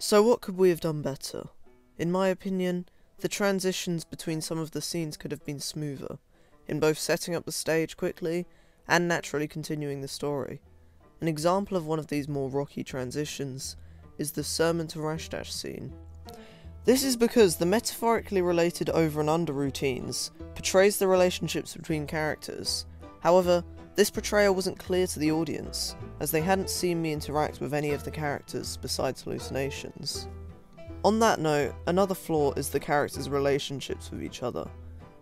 So what could we have done better? In my opinion, the transitions between some of the scenes could have been smoother, in both setting up the stage quickly and naturally continuing the story. An example of one of these more rocky transitions is the Sermon to Rashdash scene. This is because the metaphorically related over and under routines portrays the relationships between characters. However, this portrayal wasn't clear to the audience, as they hadn't seen me interact with any of the characters besides hallucinations. On that note, another flaw is the characters' relationships with each other.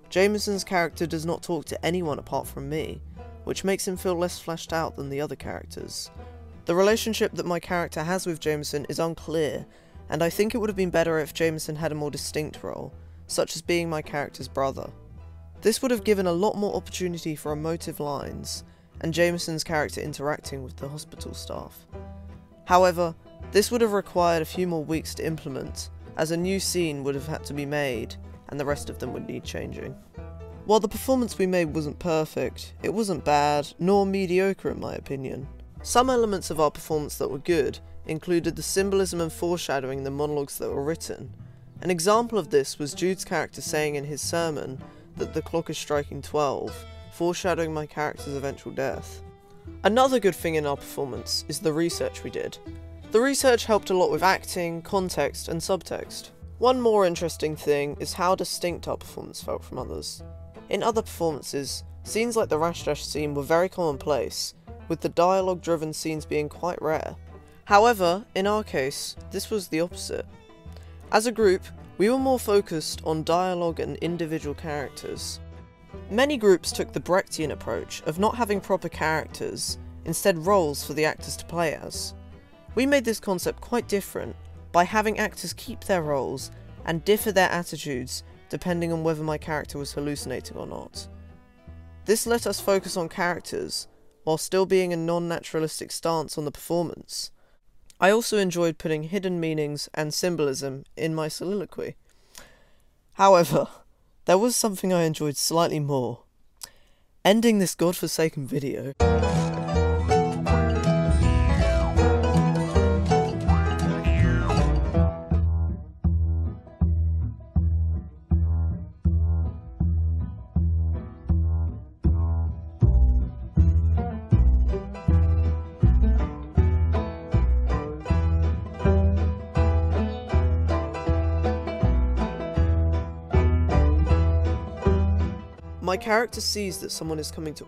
Jameson's character does not talk to anyone apart from me, which makes him feel less fleshed out than the other characters. The relationship that my character has with Jameson is unclear, and I think it would have been better if Jameson had a more distinct role, such as being my character's brother. This would have given a lot more opportunity for emotive lines, and Jameson's character interacting with the hospital staff. However, this would have required a few more weeks to implement, as a new scene would have had to be made, and the rest of them would need changing. While the performance we made wasn't perfect, it wasn't bad, nor mediocre in my opinion. Some elements of our performance that were good included the symbolism and foreshadowing in the monologues that were written. An example of this was Jude's character saying in his sermon that the clock is striking 12, foreshadowing my character's eventual death. Another good thing in our performance is the research we did. The research helped a lot with acting, context, and subtext. One more interesting thing is how distinct our performance felt from others. In other performances, scenes like the Rashdash scene were very commonplace, with the dialogue-driven scenes being quite rare. However, in our case, this was the opposite. As a group, we were more focused on dialogue and individual characters. Many groups took the Brechtian approach of not having proper characters, instead roles for the actors to play as. We made this concept quite different by having actors keep their roles and differ their attitudes depending on whether my character was hallucinating or not. This let us focus on characters, while still being a non-naturalistic stance on the performance. I also enjoyed putting hidden meanings and symbolism in my soliloquy. However, there was something I enjoyed slightly more. Ending this godforsaken video. My character sees that someone is coming to...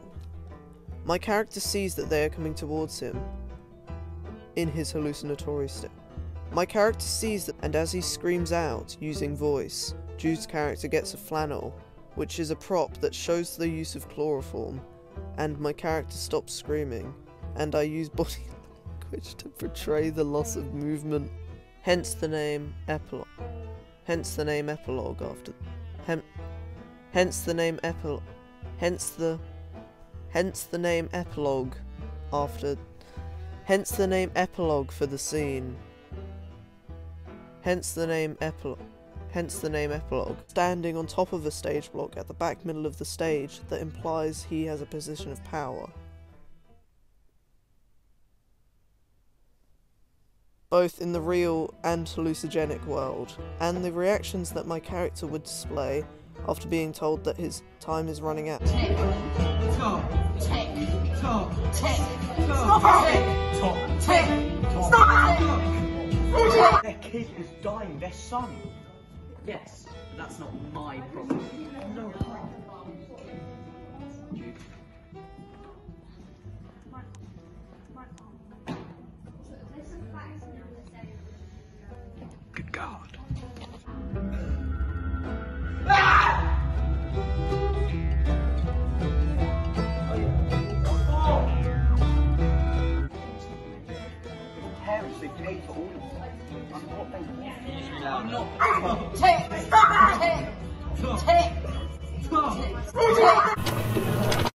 My character sees that they are coming towards him in his hallucinatory state. My character sees that, and as he screams out, using voice, Jude's character gets a flannel, which is a prop that shows the use of chloroform, and my character stops screaming, and I use body language to portray the loss of movement. Hence the name epilogue. Hence the name epilogue after... Hence the name epilogue for the scene. Hence the name epilogue. Standing on top of a stage block at the back middle of the stage that implies he has a position of power. Both in the real and hallucinogenic world, and the reactions that my character would display after being told that his time is running out. Their kid is dying, their son. Yes, but that's not my problem. No. Jude. Good God. Parents, they pay for all of them. That's what they want. I'm not.